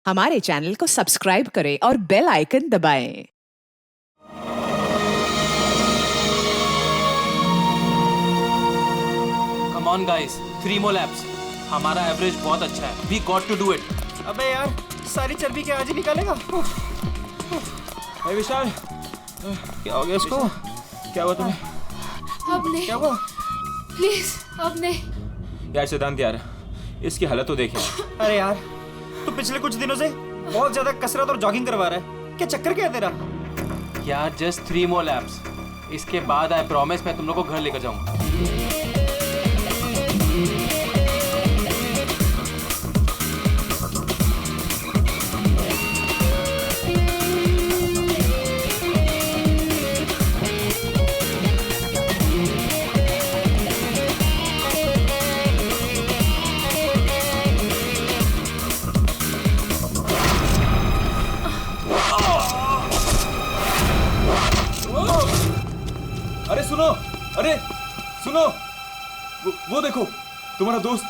हमारे चैनल को सब्सक्राइब करें और बेल आइकन दबाएं। Come on guys, 3 more laps. हमारा एवरेज बहुत अच्छा है. We got to do it. अबे यार, सारी चर्बी क्या आज ही निकालेगा? विशाल, क्या हो गया इसको? क्या हुआ तुम्हें? अब नहीं। क्या हुआ? प्लीज, अब नहीं। यार सिद्धांत यार, इसकी हालत तो देखे। अरे यार, तू पिछले कुछ दिनों से बहुत ज्यादा कसरत और जॉगिंग करवा रहा है। क्या चक्कर क्या है तेरा? यार जस्ट 3 more laps. इसके बाद आई प्रॉमिस मैं तुम लोग को घर लेकर जाऊंगा. अरे सुनो, वो देखो, तुम्हारा दोस्त।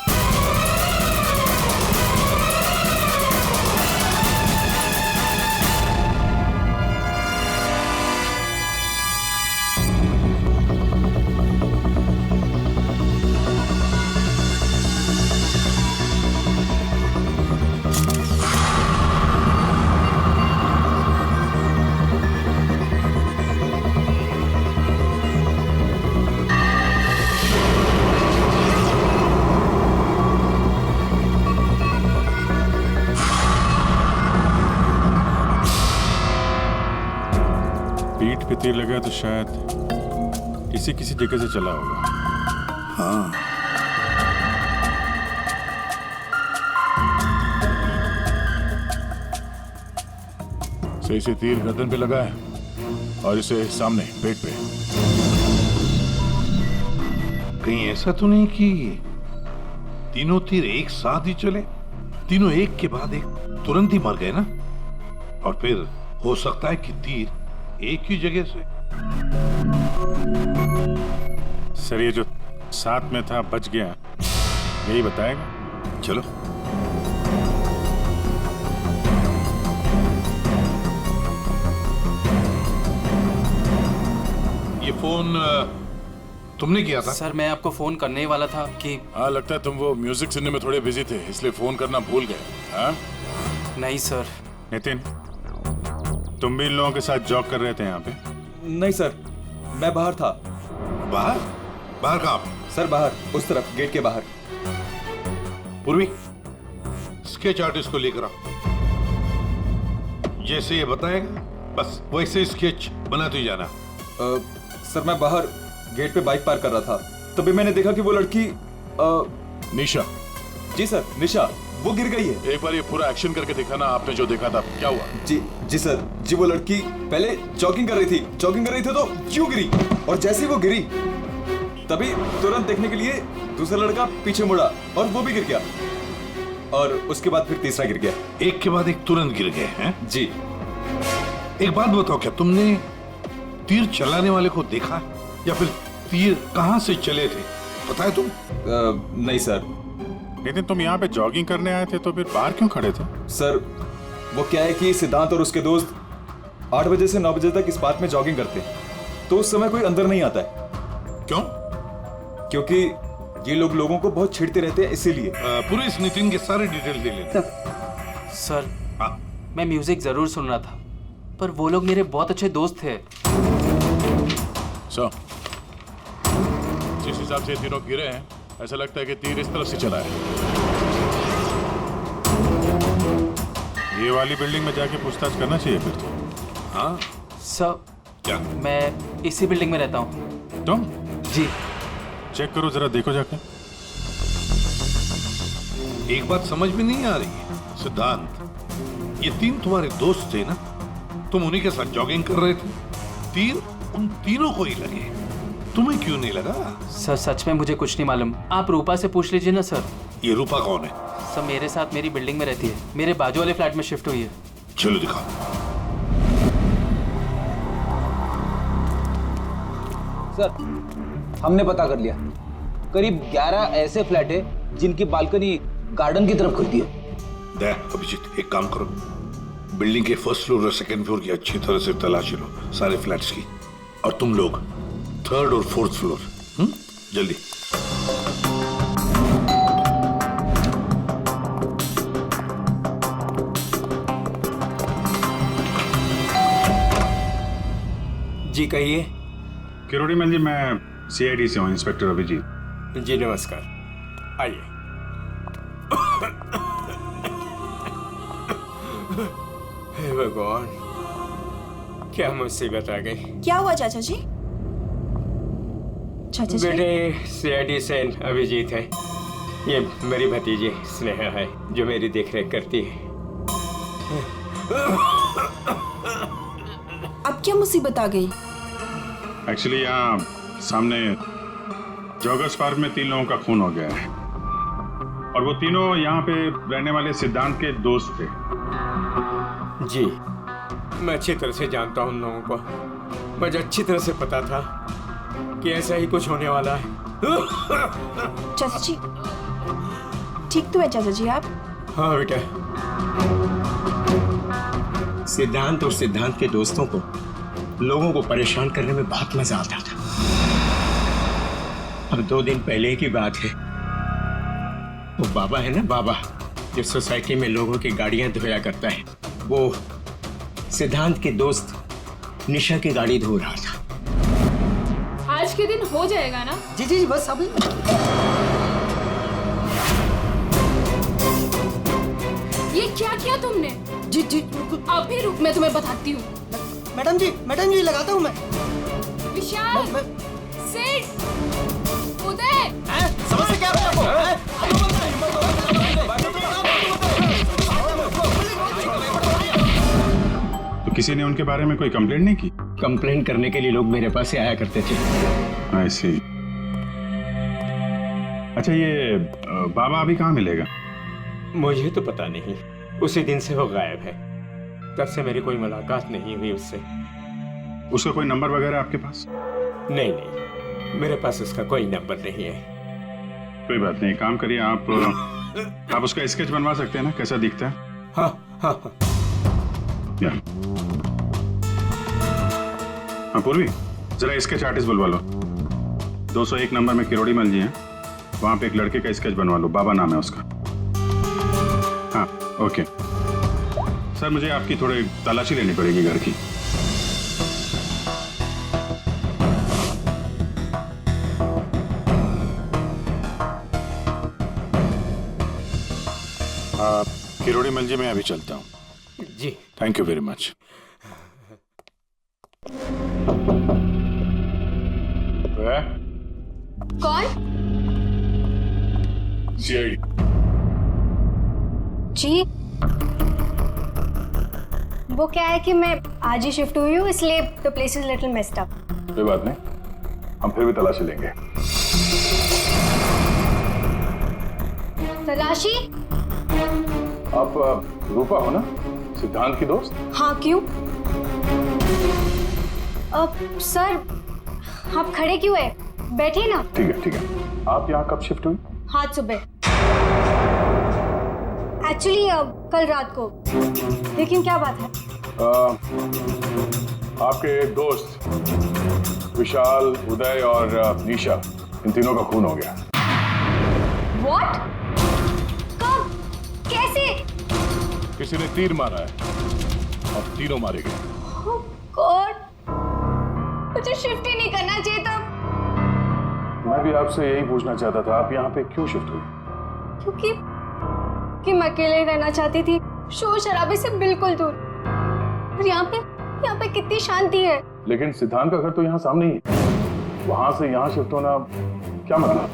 पीठ पे तीर लगा तो शायद किसी जगह से चला होगा। हाँ, सही से तीर गर्दन पे लगा है और इसे सामने पेट पे। कहीं ऐसा तो नहीं कि तीनों तीर एक साथ ही चले? तीनों एक के बाद एक तुरंत ही मर गए ना? और फिर हो सकता है कि तीर एक ही जगह से। सर ये जो साथ में था बच गया, यही बताएगा। चलो ये फोन तुमने किया था? सर मैं आपको फोन करने ही वाला था कि हाँ, लगता है तुम वो म्यूजिक सुनने में थोड़े बिजी थे, इसलिए फोन करना भूल गए। हाँ? नहीं सर। नितिन, तुम भी इन लोगों के साथ जॉग कर रहे थे यहाँ पे? नहीं सर, मैं बाहर था। बाहर? बाहर कहाँ? सर बाहर, उस तरफ, गेट के बाहर। पूर्वी, स्केच आर्टिस्ट को लेकर आओ। जैसे ये बताएगा बस वैसे स्केच बनाते ही जाना। सर मैं बाहर गेट पे बाइक पार्क कर रहा था, तभी मैंने देखा कि वो लड़की निशा। जी सर, निशा, वो गिर गई है। एक बार ये पूरा एक्शन करके दिखाना, आपने जो देखा था क्या हुआ? जी सर, जी वो लड़की पहले जॉगिंग कर रही थी तो क्यों गिरी, और जैसे ही वो गिरी तभी तुरंत देखने के लिए दूसरा लड़का पीछे मुड़ा और वो भी गिर गया, और उसके बाद फिर तीसरा गिर गया। एक के बाद एक तुरंत गिर गए हैं? जी। एक बात बताओ, क्या तुमने तीर चलाने वाले को देखा या फिर तीर कहां से चले थे, पता है तुम? नहीं सर। लेकिन तुम यहाँ पे जॉगिंग करने आए थे तो फिर बाहर क्यों खड़े थे? सर वो क्या है कि सिद्धांत और उसके दोस्त 8 बजे से 9 बजे तक इस पार्क में जॉगिंग करते हैं, तो उस समय कोई अंदर नहीं आता है। क्यों? क्योंकि ये लोग लोगों को बहुत छेड़ते रहते हैं, इसीलिए। पूरे इस नितिन के सारे डिटेल दे लेते। सर हाँ। मैं म्यूजिक जरूर सुन रहा था, पर वो लोग मेरे बहुत अच्छे दोस्त थे। जिस हिसाब से तीनों गिरे हैं, ऐसा लगता है कि तीर इस तरफ से चला है। ये वाली बिल्डिंग में जाके पूछताछ करना चाहिए फिर तो। हाँ? सर क्या? मैं इसी बिल्डिंग में रहता हूँ। तुम? जी। चेक करो जरा, देखो जाके। एक बात समझ में नहीं आ रही है सिद्धांत, ये तीन तुम्हारे दोस्त थे ना? तुम उन्हीं के साथ जॉगिंग कर रहे थे, तीर उन तीनों को ही लगे, तुम्हें क्यों नहीं लगा? सर सच में मुझे कुछ नहीं मालूम, आप रूपा से पूछ लीजिए ना सर। ये रूपा कौन है? सर मेरे साथ मेरी बिल्डिंग में रहती है, मेरे बाजू वाले फ्लैट में शिफ्ट हुई है। चलो दिखाओ। सर हमने पता कर लिया, करीब 11 ऐसे फ्लैट है जिनकी बालकनी गार्डन की तरफ खुलती है। दया, अभिजीत एक काम करो, बिल्डिंग के फर्स्ट फ्लोर और सेकंड फ्लोर की अच्छी तरह से तलाशी लो, सारे फ्लैट्स की, और तुम लोग थर्ड और फोर्थ फ्लोर। जल्दी। जी कहिए। किरोड़ी मल जी, मैं सीआईडी से हूँ, इंस्पेक्टर अभिजीत। जी नमस्कार, आइए। हे भगवान, क्या मुसीबत आ गई। क्या हुआ चाचा जी? चाचा जी बेटे सीआईडी से अभिजीत है, ये मेरी भतीजी स्नेहा है जो मेरी देखरेख करती है। अब क्या मुसीबत आ गई? एक्चुअली यहाँ सामने जॉगर्स पार्क में 3 लोगों का खून हो गया है, और वो तीनों यहाँ पे रहने वाले सिद्धांत के दोस्त थे। जी मैं अच्छी तरह से जानता हूँ उन लोगों को, मुझे अच्छी तरह से पता था कि ऐसा ही कुछ होने वाला है। चाचा जी ठीक तो है चाचा जी आप? हाँ बेटा। सिद्धांत और सिद्धांत के दोस्तों को लोगों को परेशान करने में बहुत मजा आता था। अब 2 दिन पहले की बात है, वो बाबा है ना, बाबा जो सोसाइटी में लोगों की गाड़ियां धोया करता है, वो सिद्धांत के दोस्त निशा की गाड़ी धो रहा था। आज के दिन हो जाएगा ना? जी जी बस अभी। ये क्या किया तुमने? जी जी अभी रुक, मैं तुम्हें बताती हूँ। मैडम जी लगाता हूँ मैं। विशाल, सिड, उदय, समझ से क्या तो किसी ने उनके बारे में कोई कंप्लेंट नहीं की? कंप्लेंट करने के लिए लोग मेरे पास से आया करते थे। I see। अच्छा, ये बाबा अभी कहाँ मिलेगा? मुझे तो पता नहीं, उसी दिन से वो गायब है, तब से मेरी कोई मुलाकात नहीं हुई उससे। उसका कोई नंबर वगैरह आपके पास? नहीं नहीं, मेरे पास उसका कोई नंबर नहीं है। कोई बात नहीं, काम करिए, आप उसका स्केच बनवा सकते हैं ना, कैसा दिखता है? हाँ हाँ हाँ। या। हाँ पूर्वी, जरा स्केच आर्टिस्ट बुलवा लो। 201 नंबर में किरोड़ी मल जी हैं, वहां पे एक लड़के का स्केच बनवा लो, बाबा नाम है उसका। हाँ ओके सर, मुझे आपकी थोड़ी तलाशी लेनी पड़ेगी घर की। किरोड़ी मल जी, मैं अभी चलता हूँ। जी थैंक यू वेरी मच। कौन? सीआईडी। जी वो क्या है कि मैं आज ही शिफ्ट हुई हूँ, इसलिए the place is little messed up. कोई बात नहीं, हम फिर भी तलाशी लेंगे। तलाशी? आप रूपा हो ना, सिद्धांत की दोस्त? हाँ क्यों? सर आप खड़े क्यों है, बैठिए ना। ठीक है। आप यहाँ कब शिफ्ट हुई? आज सुबह, एक्चुअली कल रात को। लेकिन क्या बात है? आपके दोस्त विशाल, उदय और निशा, इन तीनों का खून हो गया। What? कब? कैसे? किसी ने तीर मारा है और तीनों मारे गए। Oh God! मुझे शिफ्ट ही नहीं करना चाहिए था। मैं भी आपसे यही पूछना चाहता था, आप यहाँ पे क्यों शिफ्ट हुई? क्योंकि मैं अकेले रहना चाहती थी, शोर शराबे से बिल्कुल दूर। और यहाँ पे कितनी शांति है। लेकिन सिद्धांत का घर तो यहाँ सामने ही है, वहां से यहाँ शिफ्ट होना क्या मतलब?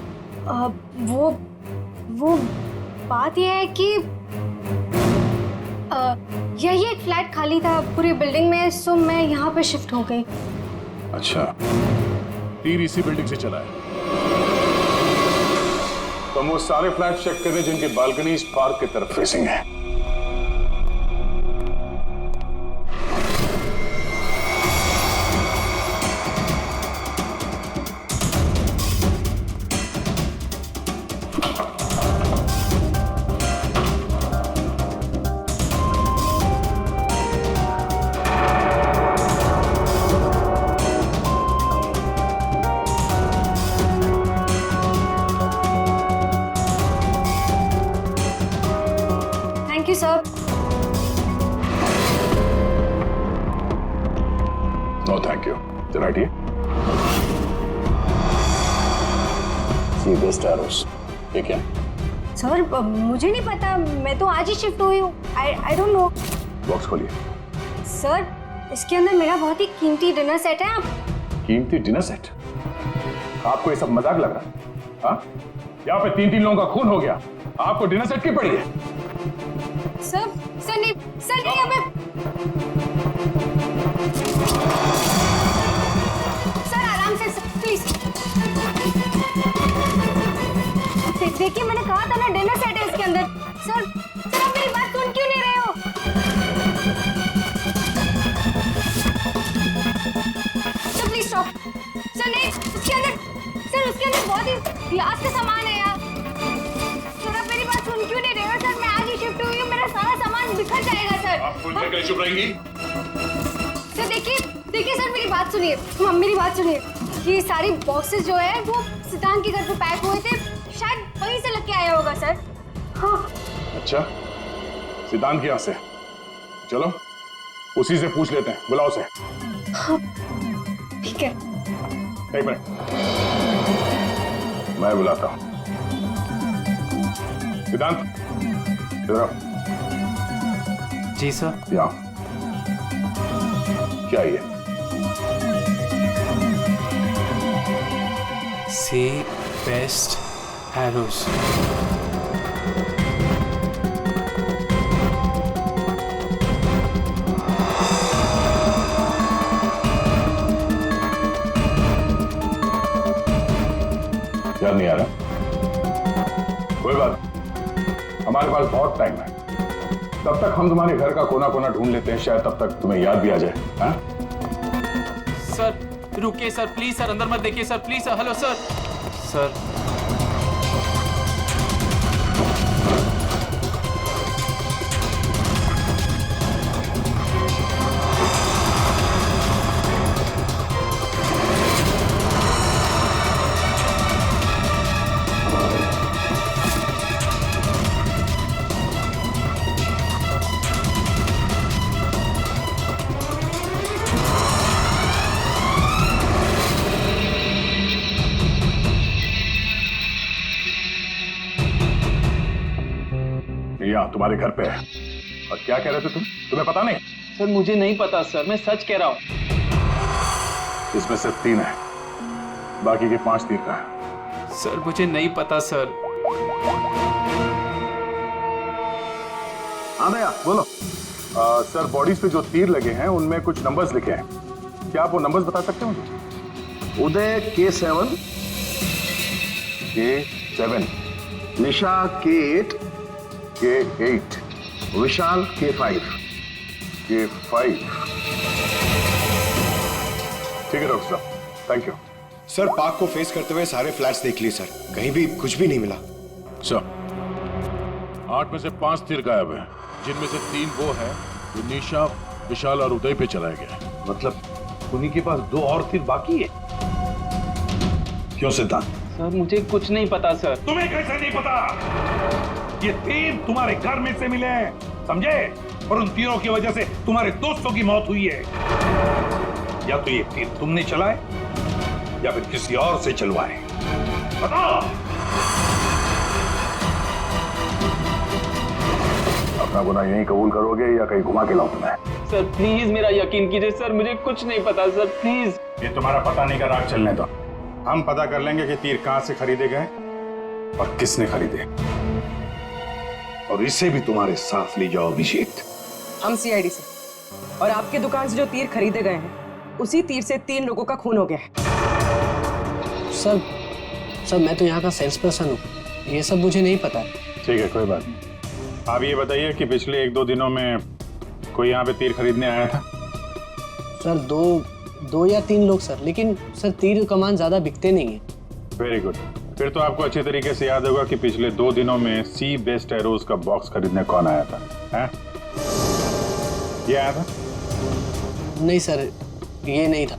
वो बात यह है कि यही एक फ्लैट खाली था पूरी बिल्डिंग में, सो मैं यहाँ पे शिफ्ट हो गई। अच्छा, तीर इसी बिल्डिंग से चला है। तो हम वो सारे फ्लैट चेक कर रहे हैं जिनके बालकनी इस पार्क की तरफ फेसिंग है। Thank you sir. No thank you. जरा हटिए। See best arrows. ये क्या? सर मुझे नहीं पता, मैं तो आज ही शिफ्ट हुई हूँ। I don't know. बॉक्स खोलिए। सर इसके अंदर मेरा बहुत ही कीमती डिनर सेट है। आप कीमती डिनर सेट? आपको ये सब मजाक लग रहा है? हाँ? यहाँ पे 3 लोगों का खून हो गया, आपको डिनर सेट की पड़ी है? सर नहीं हमें। सर आराम से प्लीज। देखिए मैंने कहा था ना डिनर सेट है इसके अंदर। सर आप मेरी बात सुन क्यों नहीं रहे हो? Sir please stop. सर नहीं, उसके अंदर बहुत ही ग्लास का सामान है यार। सर आप मेरी बात सुन क्यों नहीं रहे हो? सर मैं आज ही शिफ्ट हुई हूँ, मेरा सारा सामान बिखर जाएगा सर। आप फुल में कैसे चुप रहेंगी? सर देखिए सर मेरी बात सुनिए। ये सारी बॉक्सेस जो है वो सिद्धांत के घर पे पैक हुए थे, शायद वहीं से लग के आया होगा सर। हाँ। अच्छा, सिद्धांत के यहाँ से? चलो उसी से पूछ लेते हैं, बुलाओ उसे। हाँ, ठीक है। एक मिनट, मैं बुलाता हूँ। सिद्धांत इधर आओ। जी सर। यहाँ क्या है ये? सी बेस्ट एरोस। याद नहीं आ रहा? कोई बात नहीं, हमारे पास बहुत टाइम है। तब तक हम तुम्हारे घर का कोना कोना ढूंढ लेते हैं, शायद तब तक तुम्हें याद भी आ जाए। हाँ? सर रुकिए सर, प्लीज सर, अंदर मत देखिए sir, please sir. Hello sir. Sir यहाँ तुम्हारे घर पे है। और क्या कह रहे थे तुम? तुम्हें पता नहीं? सर मुझे नहीं पता सर, मैं सच कह रहा हूँ। इसमें सिर्फ 3 है, बाकी के 5 तीर का है। सर मुझे नहीं पता सर। हाँ भैया बोलो। सर बॉडीज पे जो तीर लगे हैं उनमें कुछ नंबर्स लिखे हैं, क्या आप वो नंबर्स बता सकते हो मुझे? उदय K7, K7, निशा K8, K8, विशाल K5। K5। ठीक है डॉक्टर साहब, थैंक यू। सर पार्क को फेस करते हुए सारे फ्लैट्स देख लिए सर, कहीं भी कुछ भी नहीं मिला। सर 8 में से 5 तीर गायब है, जिनमें से 3 वो है जो निशा, विशाल और उदय पे चलाया गया है। मतलब उन्हीं के पास 2 और तीर बाकी है। क्यों सिद्धांत? सर मुझे कुछ नहीं पता सर। तुम्हें कैसे नहीं पता? ये तीर तुम्हारे घर में से मिले हैं, समझे? और उन तीरों की वजह से तुम्हारे दोस्तों की मौत हुई है। या तो ये तीर तुमने चलाए या फिर किसी और से चलवाए, बताओ। अपना गुनाह यहीं कबूल करोगे या कहीं घुमा के लाऊं तुम्हें? सर प्लीज मेरा यकीन कीजिए सर, मुझे कुछ नहीं पता सर, प्लीज। ये तुम्हारा पता नहीं का राग चलने दो, हम पता कर लेंगे कि तीर कहां से खरीदे गए और किसने खरीदे। और इसे भी तुम्हारे साथ ले जाओ अभिषेक। हम सीआईडी से, और आपके दुकान से जो तीर खरीदे गए हैं उसी तीर से 3 लोगों का खून हो गया है। सर मैं तो यहाँ का सेल्स पर्सन हूँ, ये सब मुझे नहीं पता। ठीक है कोई बात नहीं। आप ये बताइए कि पिछले 1-2 दिनों में कोई यहाँ पे तीर खरीदने आया था? सर 2 या 3 लोग सर, लेकिन सर तीर कमान ज्यादा बिकते नहीं है। वेरी गुड, फिर तो आपको अच्छे तरीके से याद होगा कि पिछले 2 दिनों में सी बेस्ट एरोज का बॉक्स खरीदने कौन आया था? हैं? ये आया था? नहीं सर, ये नहीं था।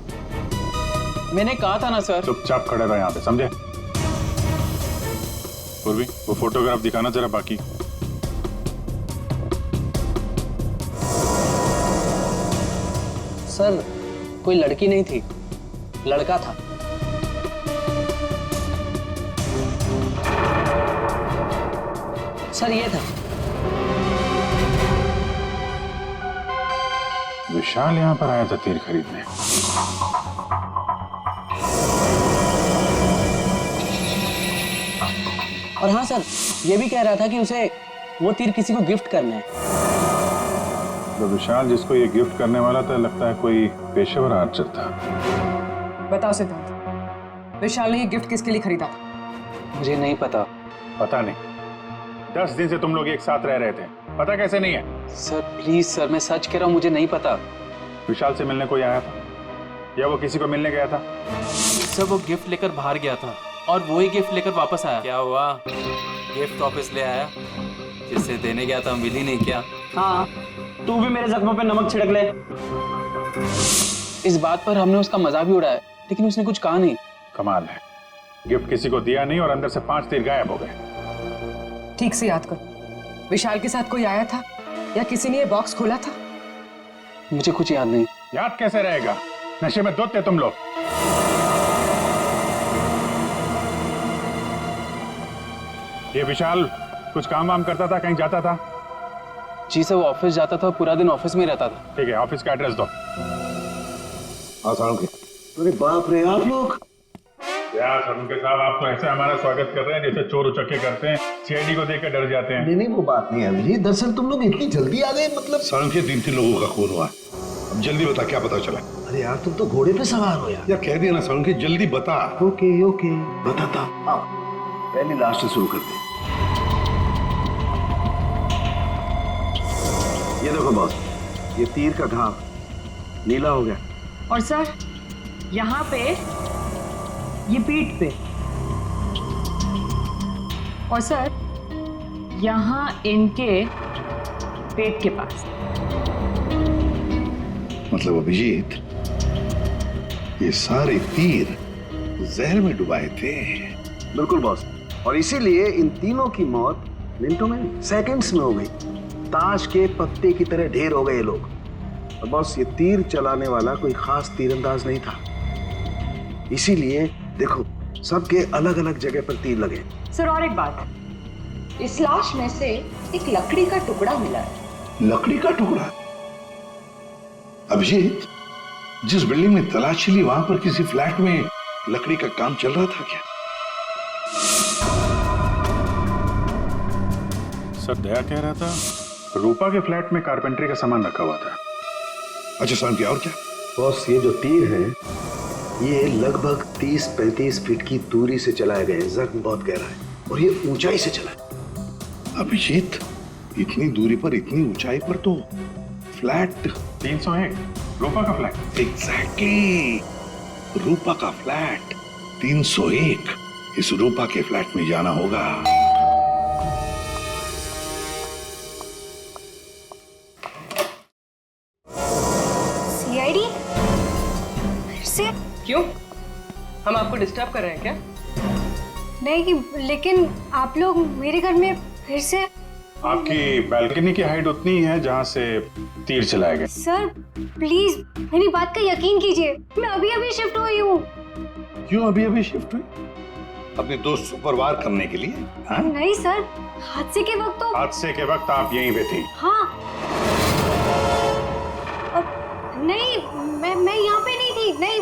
मैंने कहा था ना सर। चुपचाप खड़े रहो यहाँ पे, समझे? पूर्वी वो फोटोग्राफ दिखाना जरा बाकी। सर कोई लड़की नहीं थी, लड़का था। सर ये था। विशाल यहाँ पर आया था तीर खरीदने। और हाँ सर, ये भी कह रहा था कि उसे वो तीर किसी को गिफ्ट करना है। तो विशाल जिसको ये गिफ्ट करने वाला था, लगता है कोई पेशेवर आर्चर था। बताओ सिद्धांत, विशाल ने ये गिफ्ट किसके लिए खरीदा था? मुझे नहीं पता। पता नहीं? 10 दिन से तुम लोग एक साथ रह रहे थे, पता कैसे नहीं है? सर प्लीज सर, मैं सच कह रहा हूँ, मुझे नहीं पता। विशाल से मिलने कोई आया था या वो किसी को मिलने गया था? सर वो गिफ्ट लेकर बाहर गया था और वो ही गिफ्ट लेकर वापस आया। क्या हुआ? गिफ्ट वापस ले आया? जिससे देने गया था मिल ही नहीं क्या? हाँ, तू भी मेरे जख्मों पे नमक छिड़क ले। इस बात पर हमने उसका मजाक भी उड़ाया, लेकिन उसने कुछ कहा नहीं। कमाल है, गिफ्ट किसी को दिया नहीं और अंदर से 5 तीर गायब हो गए। ठीक से याद करो, विशाल के साथ कोई आया था या किसी ने ये बॉक्स खोला था? मुझे कुछ याद नहीं। याद कैसे रहेगा? नशे में धुत थे तुम लोग। ये विशाल कुछ काम वाम करता था, कहीं जाता था? जी सर, वो ऑफिस जाता था, पूरा दिन ऑफिस में रहता था। ठीक है, ऑफिस का एड्रेस दो। अरे बाप रे, आप लोग यार सरुणके साहब, आप तो ऐसे हमारा स्वागत कर रहे हैं जैसे चोर उचक्के करते हैं, सीआईडी को देखकर डर जाते हैं। नहीं, वो बात नहीं है अभी। दरअसल तुम लोग इतनी जल्दी आ गए, मतलब सड़क के 3 लोगों का खून हुआ। अब जल्दी बता, क्या पता चला? अरे यार, तुम तो घोड़े पे सवार हो यार। कह दिया ना सड़क, जल्दी बता। ओके बताता। आओ, पहले लास्ट से शुरू करते हैं। ये देखो बॉस, ये तीर का घाव नीला हो गया। और सर यहाँ पे, ये पीठ पे, और सर यहाँ इनके पेट के पास। मतलब अभिजीत, ये सारे तीर जहर में डुबाए थे। बिल्कुल बॉस, और इसीलिए इन तीनों की मौत मिनटों में, सेकंड्स में हो गई। ताश के पत्ते की तरह ढेर हो गए लोग। और बॉस, ये तीर चलाने वाला कोई खास तीरंदाज नहीं था, इसीलिए देखो सबके अलग अलग जगह पर तीर लगे। सर और एक बात, इस लाश में से एक लकड़ी का टुकड़ा मिला है। लकड़ी का टुकड़ा? अभिजीत, जिस बिल्डिंग में तलाशी ली, वहां पर किसी फ्लैट में लकड़ी का काम चल रहा था क्या? सर दया कह रहा था रूपा के फ्लैट में कारपेंटरी का सामान रखा हुआ था। अच्छा सर, क्या और क्या? बॉस, ये जो तीर है ये लगभग 30-35 फीट की दूरी से चलाए गए। जख्म बहुत गहरा है और ये ऊंचाई से चला है। अभिजीत, इतनी दूरी पर, इतनी ऊंचाई पर तो फ्लैट 301 रूपा का फ्लैट। एग्जैक्टली, रूपा का फ्लैट 301। इस रूपा के फ्लैट में जाना होगा। सीआईडी? से? क्यों? हम आपको डिस्टर्ब कर रहे हैं क्या? नहीं, लेकिन आप लोग मेरे घर में फिर से। आपकी बालकनी की हाइट उतनी है जहां से तीर चलाए गए। सर प्लीज मेरी बात का यकीन कीजिए, मैं अभी अभी शिफ्ट हुई हूँ। क्यों अभी अभी शिफ्ट हुई? अपने दोस्त को परवार करने के लिए? हाँ? नहीं सर, हादसे के वक्त तो। हादसे के वक्त आप यहीं पे थी? हाँ। नहीं, मैं यहाँ पे नहीं थी। नहीं।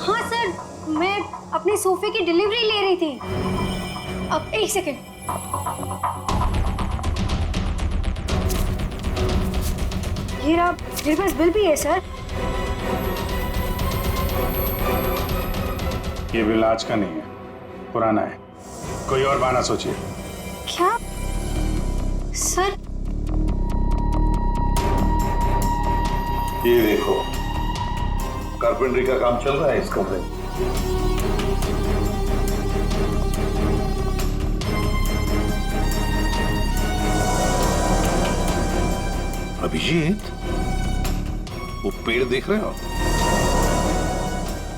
हाँ सर, मैं अपने सोफे की डिलीवरी ले रही थी। अब एक सेकेंड। ये रहा, मेरे पास बिल भी है सर। ये बिल आज का नहीं है, पुराना है। कोई और बहाना सोचिए। क्या सर? ये देखो, कारपेंटरी का काम चल रहा है इस कमरे में। अभिजीत, वो पेड़ देख रहे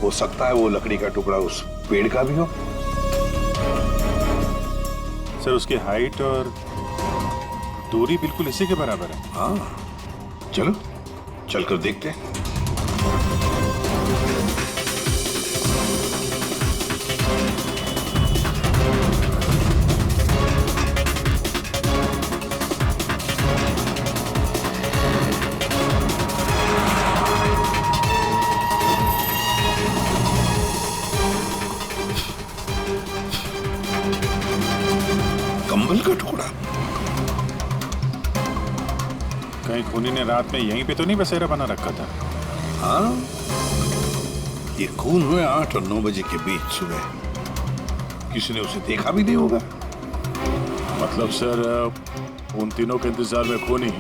हो सकता है वो लकड़ी का टुकड़ा उस पेड़ का भी हो। सर उसकी हाइट और दूरी बिल्कुल इसी के बराबर है। हाँ, चलो चलकर देखते हैं। कंबल का टुकड़ा। कहीं खूनी ने रात में यहीं पे तो नहीं बसेरा बना रखा था? हाँ, ये खून हुए 8 और 9 बजे के बीच सुबह। किसी ने उसे देखा भी नहीं होगा। मतलब सर उन तीनों के इंतजार में खूनी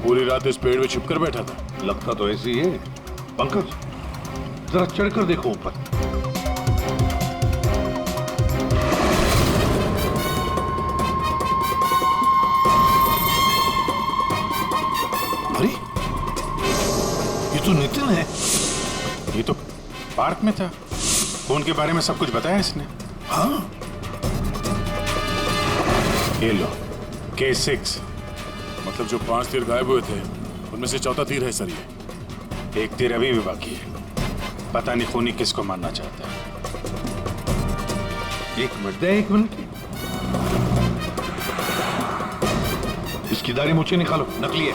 पूरी रात इस पेड़ में छिप कर बैठा था। लगता तो ऐसे ही है। पंकज, जरा चढ़कर देखो ऊपर। अरे, ये तो नितिन है। ये तो पार्क में था। खून के बारे में सब कुछ बताया इसने। हाँ, ये लो K6। मतलब जो 5 तीर गायब हुए थे उनमें से चौथा तीर है सर। ये एक तीर अभी भी बाकी है। पता नहीं खूनी किसको मारना चाहता है। एक मिनट। इसकी दाढ़ी मुझे निकालो, नकली है।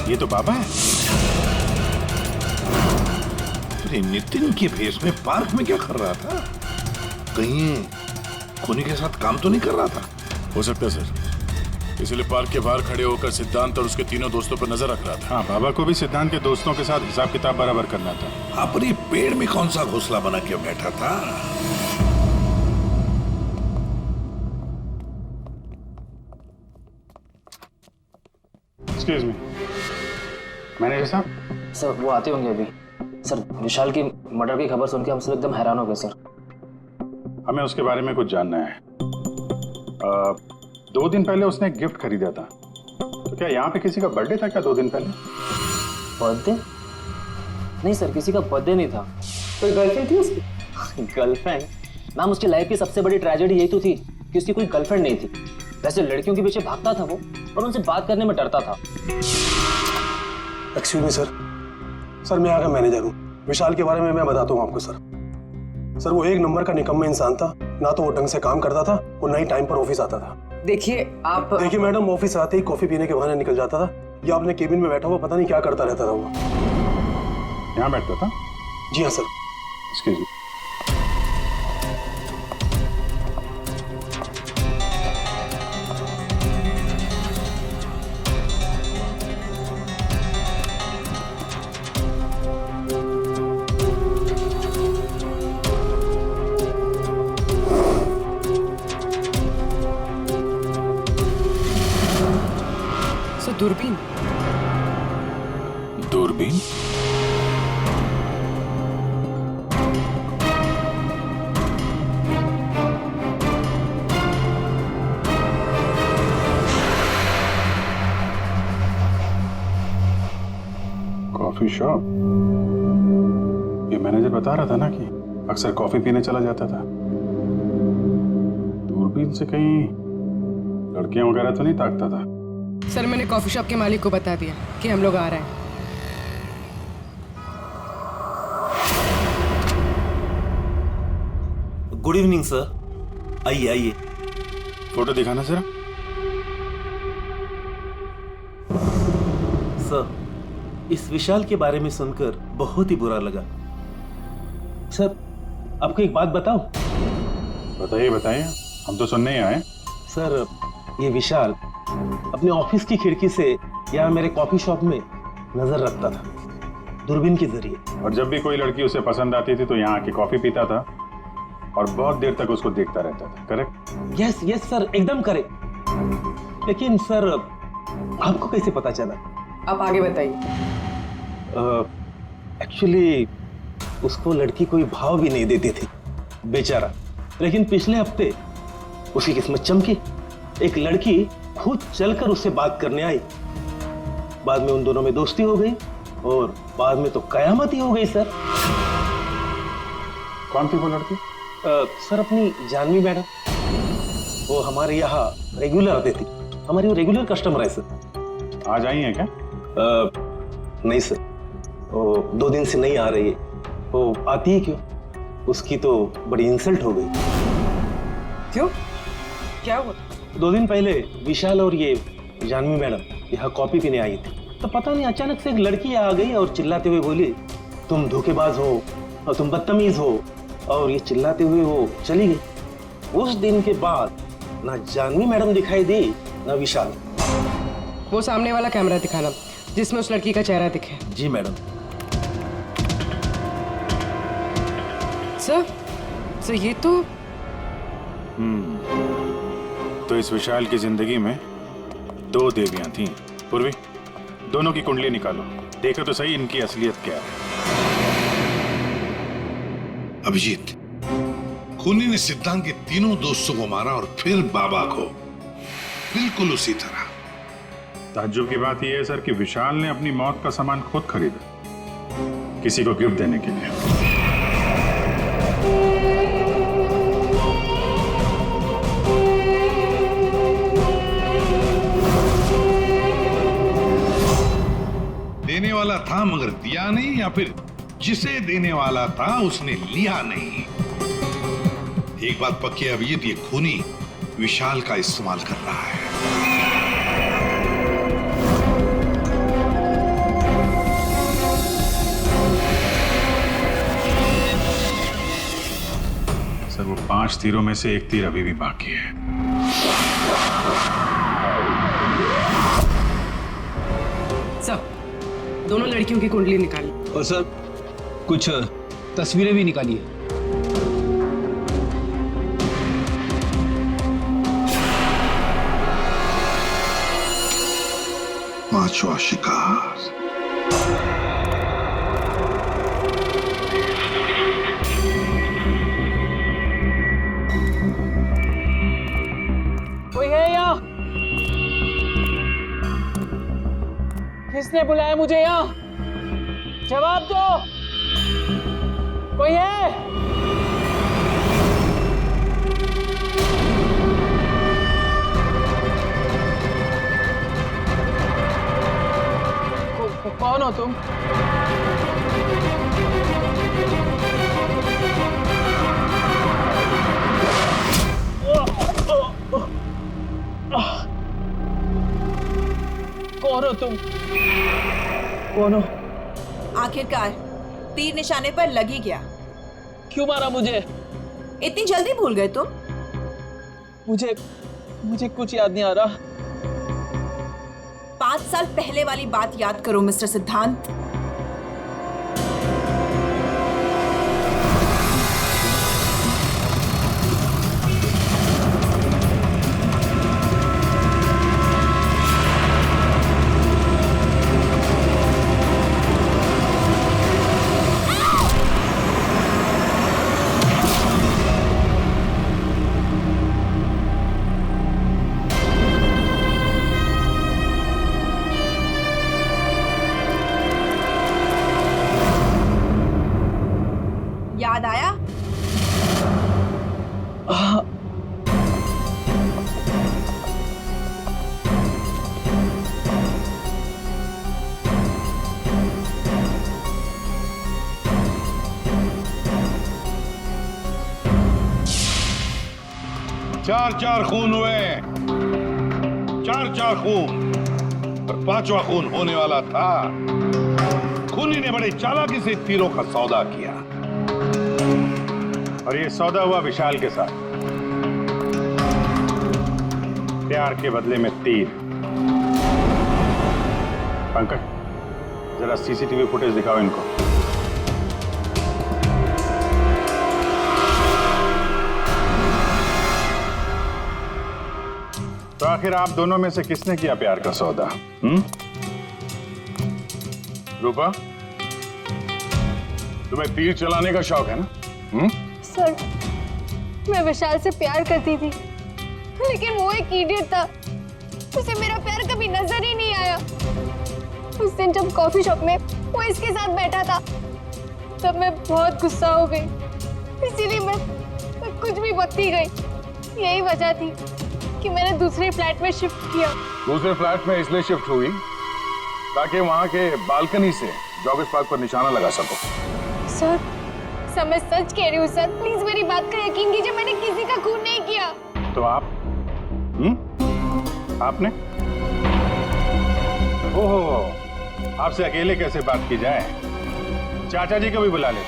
ये तो बाबा है। अरे नितिन के भेष में पार्क में क्या कर रहा था? कहीं खूनी के साथ काम तो नहीं कर रहा था? हो सकता है सर। इसलिए पार्क के बाहर खड़े होकर सिद्धांत और उसके तीनों दोस्तों पर नजर रख रहा था। हाँ, बाबा को भी सिद्धांत के दोस्तों के साथ हिसाब किताब बराबर करना था। हाँ, पर ये पेड़ में कौन सा घोंसला बना के बैठा था? एक्सक्यूज मी, मैनेजर साहब। सर वो आते होंगे अभी। सर विशाल की मर्डर की खबर सुन के हम सब एकदम हैरान हो गए सर। हमें उसके बारे में कुछ जानना है। 2 दिन पहले उसने एक गिफ्ट खरीदा था। तो क्या यहाँ पे किसी का बर्थडे था क्या 2 दिन पहले? बर्थडे? नहीं सर, किसी का बर्थडे नहीं था। कोई गर्लफ्रेंड थी उसकी? गर्लफ्रेंड? मैम, उसकी लाइफ की सबसे बड़ी ट्रेजेडी यही तो थी कि उसकी कोई गर्लफ्रेंड नहीं थी। वैसे लड़कियों के पीछे भागता था वो, और उनसे बात करने में डरता था। Excuse me sir. सर मैं यहाँ का मैनेजर हूँ। विशाल के बारे में मैं बताता हूँ आपको सर। सर वो एक नंबर का निकम्मा इंसान था। ना तो वो ढंग से काम करता था और ना ही टाइम पर ऑफिस आता था। देखिए मैडम, ऑफिस आते ही कॉफी पीने के बहाने निकल जाता था या अपने केबिन में बैठा हुआ पता नहीं क्या करता रहता था वो। यहाँ बैठता था? जी हाँ सर। Excuse me. दूरबीन? दूरबीन? Coffee shop? ये मैनेजर बता रहा था ना कि अक्सर कॉफी पीने चला जाता था। दूरबीन से कहीं लड़कियां वगैरह तो नहीं ताकता था? सर मैंने कॉफी शॉप के मालिक को बता दिया कि हम लोग आ रहे हैं। Good evening sir. आइए आइए। फोटो दिखाना जरा। सर, इस विशाल के बारे में सुनकर बहुत ही बुरा लगा। सर, आपको एक बात बताऊं? बताइए बताइए, हम तो सुनने ही आए। सर, ये विशाल अपने ऑफिस की खिड़की से यहाँ मेरे कॉफी शॉप में नजर रखता था, दूरबीन के जरिए। और जब भी कोई लड़की उसे पसंद आती थी तो यहाँ आके कॉफी पीता था और बहुत देर तक उसको देखता रहता था। करेक्ट? यस यस सर, एकदम करेक्ट। लेकिन सर, आपको कैसे पता चला? आप आगे बताइए। एक्चुअली उसको लड़की कोई भाव भी नहीं देती थी बेचारा। लेकिन पिछले हफ्ते उसकी किस्मत चमकी। एक लड़की खुद चलकर उससे बात करने आई। बाद में उन दोनों में दोस्ती हो गई और बाद में तो कयामत ही हो गई सर। कौन थी वो लड़की? सर अपनी जानवी मैडम, वो हमारे यहाँ रेगुलर आती थी, हमारी वो रेगुलर कस्टमर है सर। आज आई है क्या? नहीं सर, वो 2 दिन से नहीं आ रही है। वो आती है क्यों? उसकी तो बड़ी इंसल्ट हो गई। क्यों? क्या हुआ? 2 दिन पहले विशाल और ये जानवी मैडम यहाँ कॉफी पीने आई थी, तो पता नहीं अचानक से एक लड़की आ गई और चिल्लाते हुए बोली, तुम धोखेबाज हो और तुम बदतमीज हो, और ये चिल्लाते हुए वो चली गई। उस दिन के बाद ना जानवी मैडम दिखाई दी ना विशाल। वो सामने वाला कैमरा दिखाना जिसमें उस लड़की का चेहरा दिखे। जी मैडम। सर ये तो इस विशाल की जिंदगी में 2 देवियां थीं। पूर्वी, दोनों की कुंडली निकालो, देखो तो सही इनकी असलियत क्या है। अभिजीत, खूनी ने सिद्धांत के तीनों दोस्तों को मारा और फिर बाबा को, बिल्कुल उसी तरह। ताज्जुब की बात यह है सर कि विशाल ने अपनी मौत का सामान खुद खरीदा, किसी को गिफ्ट देने के लिए। देने वाला था मगर दिया नहीं, या फिर जिसे देने वाला था उसने लिया नहीं। एक बात पक्की है अभिजीत, ये खूनी विशाल का इस्तेमाल कर रहा है। सर वो 5 तीरों में से 1 तीर अभी भी बाकी है। सब दोनों लड़कियों की कुंडली निकाली और सर कुछ तस्वीरें भी निकाली है। पांचवा शिकार। कोई है यहाँ? किसने बुलाया मुझे यहाँ? जवाब दो। कोई है? कौन हो तुम? कौन हो तुम? कौन हो? आखिरकार तीर निशाने पर लग ही गया। क्यों मारा मुझे? इतनी जल्दी भूल गए तुम? मुझे कुछ याद नहीं आ रहा। 5 साल पहले वाली बात याद करो मिस्टर सिद्धांत। याद आया? चार खून हुए, 4 खून, और 5वां खून होने वाला था। खूनी ने बड़े चालाकी से तीरों का सौदा किया, और ये सौदा हुआ विशाल के साथ। प्यार के बदले में तीर। पंकज, जरा सीसीटीवी फुटेज दिखाओ इनको। तो आखिर आप दोनों में से किसने किया प्यार का सौदा? रूपा, तुम्हें तीर चलाने का शौक है ना? सर, मैं विशाल से प्यार करती थी, लेकिन वो एक इडियट था। उसे मेरा प्यार कभी नजर ही नहीं आया। उस दिन जब कॉफी शॉप में वो इसके साथ बैठा था तब मैं बहुत गुस्सा हो गई, इसीलिए मैं कुछ भी बकती गई। यही वजह थी कि मैंने दूसरे फ्लैट में शिफ्ट किया। दूसरे फ्लैट में इसलिए शिफ्ट हुई ताकि वहां के बालकनी से जॉगर्स पार्क पर निशाना लगा सको। सर मैं सच कह रही हूँ सर, प्लीज मेरी बात का यकीन कीजिए, मैंने किसी का खून नहीं किया। तो आप आपने? ओहो, आपसे अकेले कैसे बात की जाए? चाचा जी को भी बुला ले।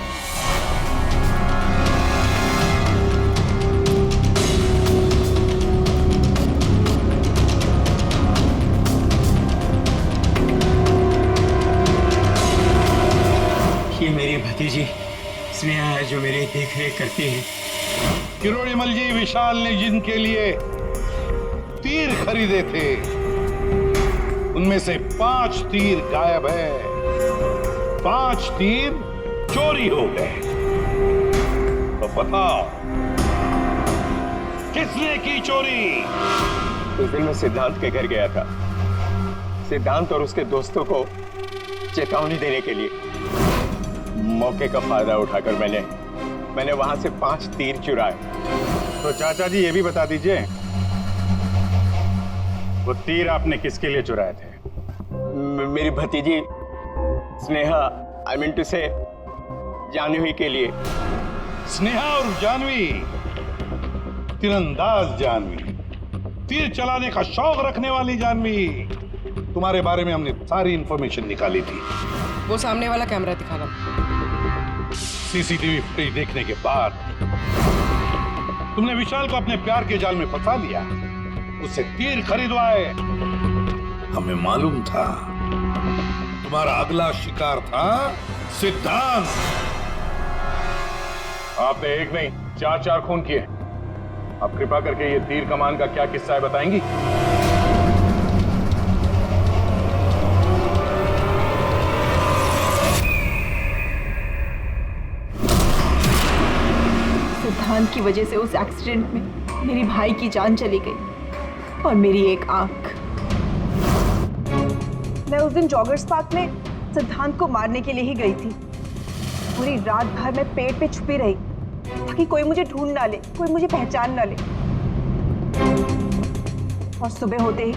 ये मेरी भतीजी स्नेहा है जो मेरी देख रेख करती है। किरोड़ीमल जी, विशाल ने जिनके लिए तीर खरीदे थे उनमें से 5 तीर गायब है, 5 तीर चोरी हो गए। तो बताओ किसने की चोरी? उस दिन मैं सिद्धांत के घर गया था, सिद्धांत और उसके दोस्तों को चेतावनी देने के लिए। मौके का फायदा उठाकर मैंने वहां से 5 तीर चुराए। तो चाचा जी ये भी बता दीजिए, वो तीर आपने किसके लिए चुराए थे? मेरी भतीजी स्नेहा, आई मीन टू से जानवी के लिए। स्नेहा और जानवी, तीरंदाज जानवी, तीर चलाने का शौक रखने वाली जानवी। तुम्हारे बारे में हमने सारी इंफॉर्मेशन निकाली थी। वो सामने वाला कैमरा दिखाना। सीसीटीवी फुटेज देखने के बाद तुमने विशाल को अपने प्यार के जाल में फंसा लिया, उससे तीर खरीदवाए। हमें मालूम था तुम्हारा अगला शिकार था सिद्धांत। आपने एक नहीं 4 खून किए। आप कृपा करके ये तीर कमान का क्या किस्सा है बताएंगी? सिद्धांत की वजह से उस एक्सीडेंट में मेरी भाई की जान चली गई और मेरी एक आंख। मैं उस दिन जॉगर्स पार्क में सिद्धांत को मारने के लिए ही गई थी। पूरी रात भर मैं पेड़ पे छुपी रही ताकि कोई मुझे ढूंढ ना ले, कोई मुझे पहचान ना ले। और सुबह होते ही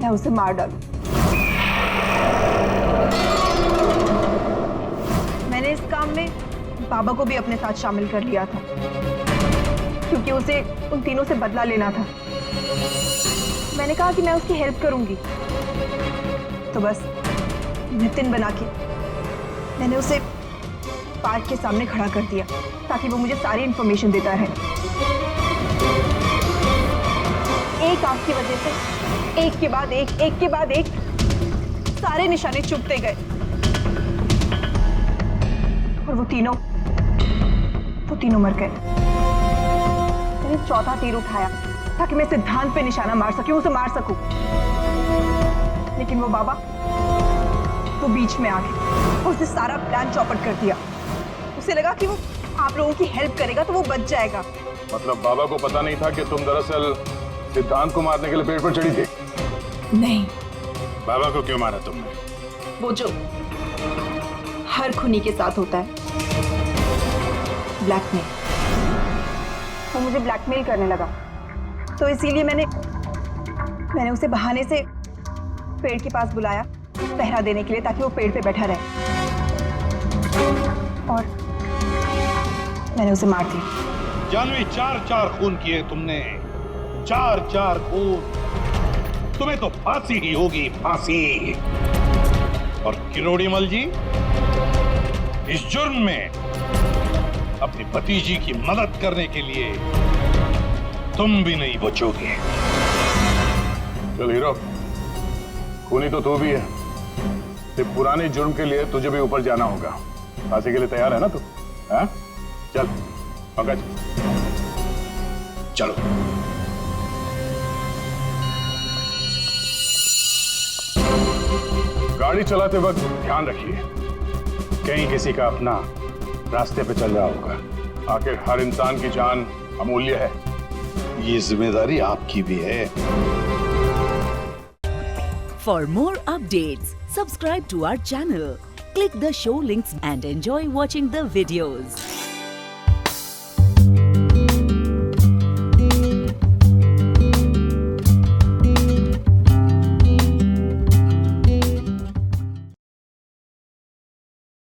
मैं उसे मार डालूं। मैंने इस काम में बाबा को भी अपने साथ शामिल कर लिया था क्योंकि उसे उन तीनों से बदला लेना था। मैंने कहा कि मैं उसकी हेल्प करूंगी, तो बस नितिन बना के मैंने उसे पार्क के सामने खड़ा कर दिया ताकि वो मुझे सारी इंफॉर्मेशन देता रहे। एक आंख की वजह से एक के बाद एक सारे निशाने चुभते गए और वो तीनों मर गए। मैंने 4था तीर उठाया ताकि मैं सिद्धांत पे निशाना मार सकूं, उसे मार सकूं। लेकिन वो बाबा तो बीच में आ गए, उसने सारा प्लान चौपट कर दिया। उसे लगा कि वो आप लोगों की हेल्प करेगा तो वो बच जाएगा। मतलब बाबा को पता नहीं था कि तुम दरअसल सिद्धांत को मारने के लिए पेड़ पर चढ़ी थी? नहीं। बाबा को क्यों मारा तुमने? वो जो हर खूनी के साथ होता है, ब्लैकमेल। वो मुझे ब्लैकमेल करने लगा, तो इसीलिए मैंने उसे बहाने से पेड़ के पास बुलाया पहरा देने के लिए ताकि वो पेड़ पे बैठा रहे, और मैंने उसे मार दिया। जानवी, 4 खून किए तुमने, 4 खून। तुम्हें तो फांसी ही होगी, फांसी। और किरोड़ीमल जी, इस जुर्म में अपनी भतीजी की मदद करने के लिए तुम भी नहीं बचोगे। चल हीरो, खूनी तो तू भी है, सिर्फ पुराने जुर्म के लिए तुझे भी ऊपर जाना होगा। फांसी के लिए तैयार है ना तू? हाँ? चल पंकज, चलो। गाड़ी चलाते वक्त ध्यान रखिए, कहीं किसी का अपना रास्ते पे चल रहा होगा। आखिर हर इंसान की जान अमूल्य है। ये जिम्मेदारी आपकी भी है। For more updates, subscribe to our channel, click the show links and enjoy watching the videos.